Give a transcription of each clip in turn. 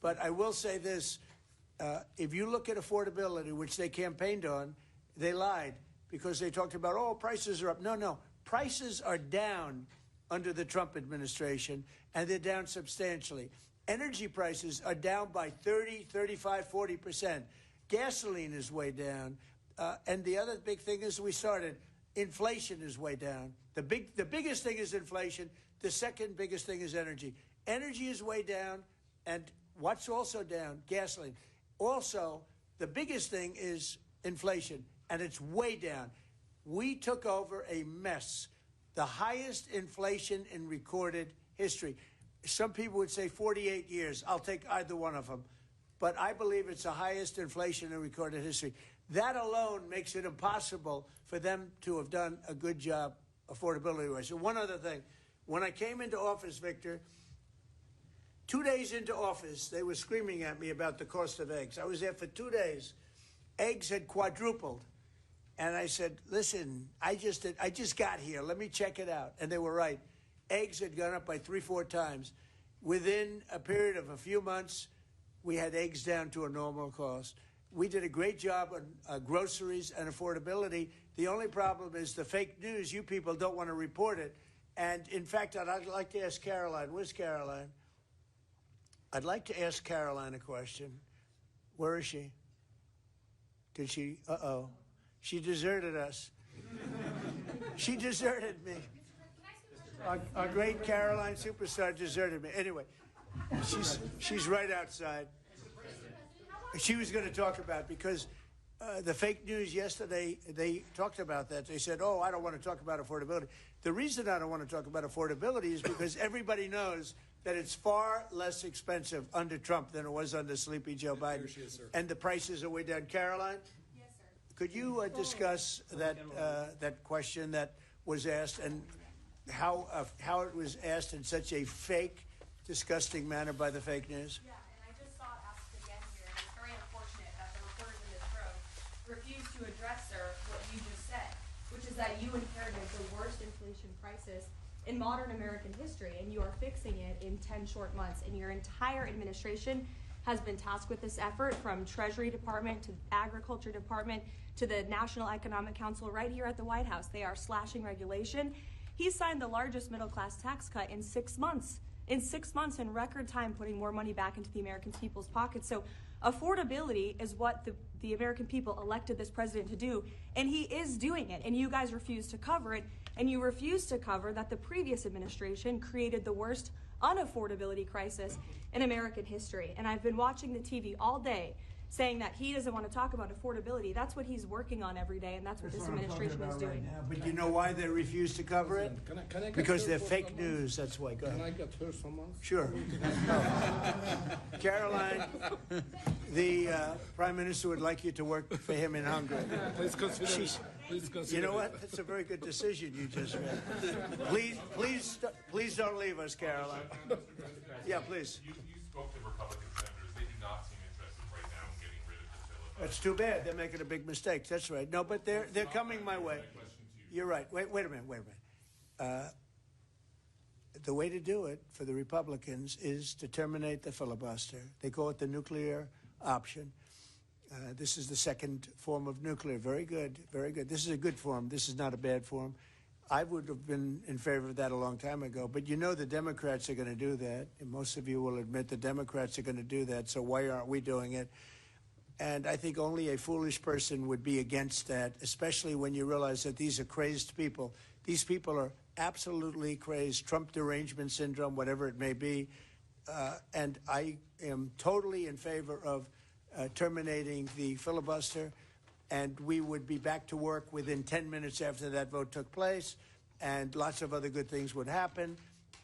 But I will say this. If you look at affordability, which they campaigned on, they lied because they talked about, oh, prices are up. No. Prices are down under the Trump administration, and they're down substantially. Energy prices are down by 30, 35, 40%. Gasoline is way down. And the other big thing is inflation is way down. The biggest thing is inflation. The second biggest thing is energy. Energy is way down. And what's also down? Gasoline. Also, the biggest thing is inflation, and it's way down. We took over a mess, the highest inflation in recorded history. Some people would say 48 years. I'll take either one of them. But I believe it's the highest inflation in recorded history. That alone makes it impossible for them to have done a good job affordability-wise. So one other thing. When I came into office, Victor, 2 days into office, they were screaming at me about the cost of eggs. I was there for 2 days. Eggs had quadrupled. And I said, listen, I just got here. Let me check it out. And they were right. Eggs had gone up by 3-4 times. Within a period of a few months, we had eggs down to a normal cost. We did a great job on groceries and affordability. The only problem is the fake news. You people don't want to report it. And, in fact, I'd like to ask Caroline. Where's Caroline? I'd like to ask Caroline a question. Where is she? Did she? Uh-oh. She deserted us. She deserted me. Our great Caroline superstar deserted me. Anyway, she's right outside. She was going to talk about it because the fake news yesterday, they talked about that. They said, oh, I don't want to talk about affordability. The reason I don't want to talk about affordability is because everybody knows that it's far less expensive under Trump than it was under Sleepy Joe Biden. And the prices are way down. Caroline? Yes, sir. Could you discuss that question that was asked and how it was asked in such a fake, disgusting manner by the fake news? Yeah, and I just saw it asked again here, and it's very unfortunate that the reporters in this room refuse to address, sir, what you just said, which is that you inherited the worst inflation crisis in modern American history, and you are fixing it in 10 short months. And your entire administration has been tasked with this effort, from Treasury Department to Agriculture Department to the National Economic Council right here at the White House. They are slashing regulation. He signed the largest middle-class tax cut in 6 months. In 6 months, in record time, putting more money back into the American people's pockets. So affordability is what the American people elected this president to do, and he is doing it, and you guys refuse to cover it, and you refuse to cover that the previous administration created the worst unaffordability crisis in American history. And I've been watching the TV all day saying that he doesn't want to talk about affordability. That's what he's working on every day, and that's what this administration is doing. Right, but you know why they refuse to cover it? Can I because they're fake news. That's why. Go ahead. Can I get her someone? Sure. Caroline, the Prime Minister would like you to work for him in Hungary. Please consider. Please consider. You know what? That's a very good decision you just made. Please don't leave us, Caroline. Yeah, please. You spoke to Republican senators. They do not seem interested right now in getting rid of the filibuster. That's too bad. They're making a big mistake. That's right. No, but they're coming my way. You're right. Wait a minute. The way to do it for the Republicans is to terminate the filibuster. They call it the nuclear option. This is the second form of nuclear. Very good. Very good. This is a good form. This is not a bad form. I would have been in favor of that a long time ago. But you know the Democrats are going to do that. And most of you will admit the Democrats are going to do that. So why aren't we doing it? And I think only a foolish person would be against that, especially when you realize that these are crazed people. These people are absolutely crazed, Trump derangement syndrome, whatever it may be. And I am totally in favor of terminating the filibuster. And we would be back to work within 10 minutes after that vote took place. And lots of other good things would happen.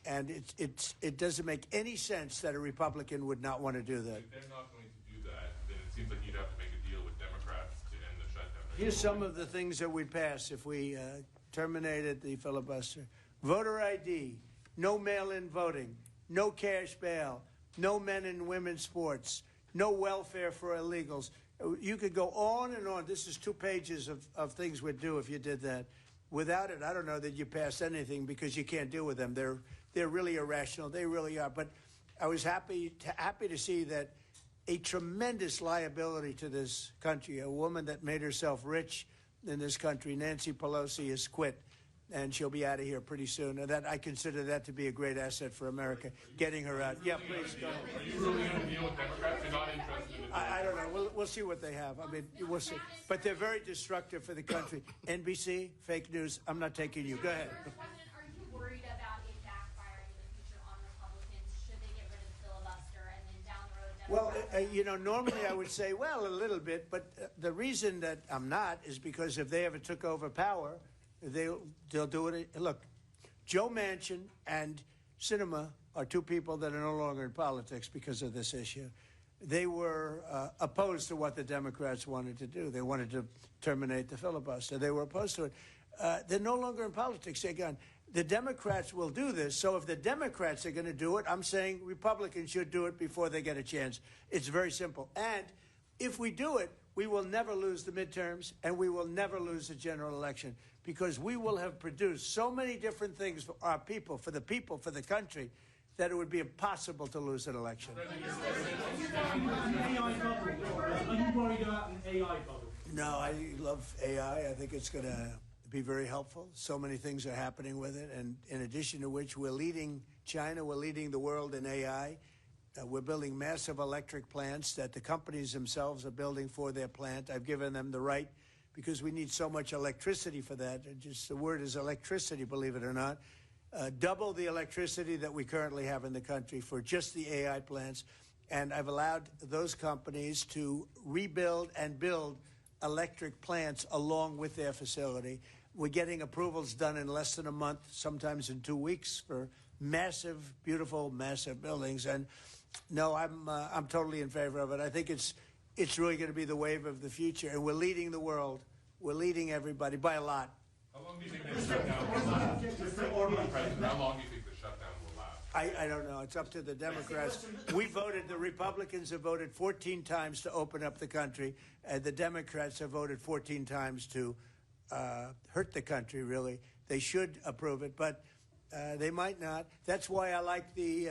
And it doesn't make any sense that a Republican would not want to do that. If they're not going to do that, then it seems like you'd have to make a deal with Democrats to end the shutdown. Here's some of the things that we'd pass if we terminated the filibuster. Voter ID, no mail-in voting, no cash bail, no men and women's sports, no welfare for illegals. You could go on and on. This is 2 pages of things we'd do if you did that. Without it, I don't know that you passed anything because you can't deal with them. They're really irrational. They really are. But I was happy to see that a tremendous liability to this country, a woman that made herself rich in this country, Nancy Pelosi, has quit, and she'll be out of here pretty soon. And that I consider that to be a great asset for America, getting her out. Yeah, please go ahead. Are you really going to deal with Democrats? You're not interested in I don't know. We'll see what they have. I mean, we'll see. But they're very destructive for the country. NBC, fake news. I'm not taking you. Go ahead. Mr. President, are you worried about it backfiring in the future on Republicans? Should they get rid of the filibuster and then down the road, Well, Democrats? normally I would say, well, a little bit, but the reason that I'm not is because if they ever took over power, they'll do it. Look, Joe Manchin and Sinema are two people that are no longer in politics because of this issue. They were opposed to what the Democrats wanted to do. They wanted to terminate the filibuster. They were opposed to it. They're no longer in politics. They're gone. The Democrats will do this. So if the Democrats are going to do it, I'm saying Republicans should do it before they get a chance. It's very simple. And if we do it, we will never lose the midterms, and we will never lose the general election, because we will have produced so many different things for our people, for the country, that it would be impossible to lose an election. AI bubble. Are you worried about an AI bubble? No, I love AI. I think it's going to be very helpful. So many things are happening with it. And in addition to which, we're leading China, we're leading the world in AI. We're building massive electric plants that the companies themselves are building for their plant. I've given them the right, because we need so much electricity for that. Just the word is electricity, believe it or not. Double the electricity that we currently have in the country for just the AI plants. And I've allowed those companies to rebuild and build electric plants along with their facility. We're getting approvals done in less than a month, sometimes in 2 weeks, for massive, beautiful, massive buildings. And no, I'm totally in favor of it. I think it's really going to be the wave of the future, and we're leading the world. We're leading everybody by a lot. How long do you think the shutdown will last? Mr. President, how long do you think the shutdown will last? I don't know. It's up to the Democrats. The Republicans have voted 14 times to open up the country, and the Democrats have voted 14 times to hurt the country, really. They should approve it, but they might not. That's why I like the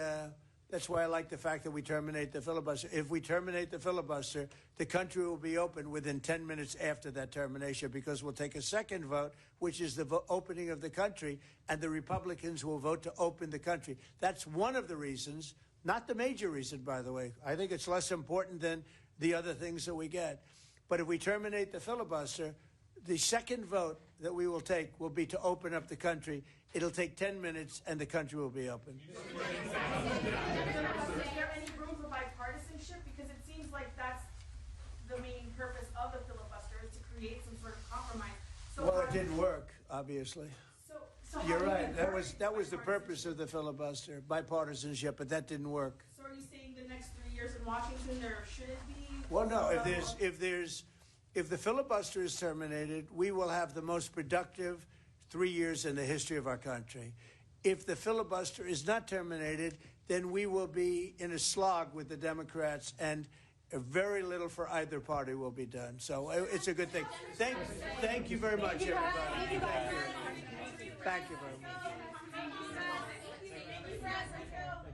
fact that we terminate the filibuster. If we terminate the filibuster, the country will be open within 10 minutes after that termination, because we'll take a second vote, which is the opening of the country, and the Republicans will vote to open the country. That's one of the reasons, not the major reason, by the way. I think it's less important than the other things that we get. But if we terminate the filibuster, the second vote that we will take will be to open up the country. It'll take 10 minutes, and the country will be open. Is there any room for bipartisanship? Because it seems like that's the main purpose of the filibuster, is to create some sort of compromise. So Well, it didn't work, obviously. So how You're do you right. That encourage was the purpose bipartisanship? of the filibuster, bipartisanship, but that didn't work. So are you saying the next 3 years in Washington there shouldn't be? Well, no. If the filibuster is terminated, we will have the most productive 3 years in the history of our country. If the filibuster is not terminated, then we will be in a slog with the Democrats, and very little for either party will be done. So it's a good thing. Thank you very much, everybody. Thank you very much. Thank you.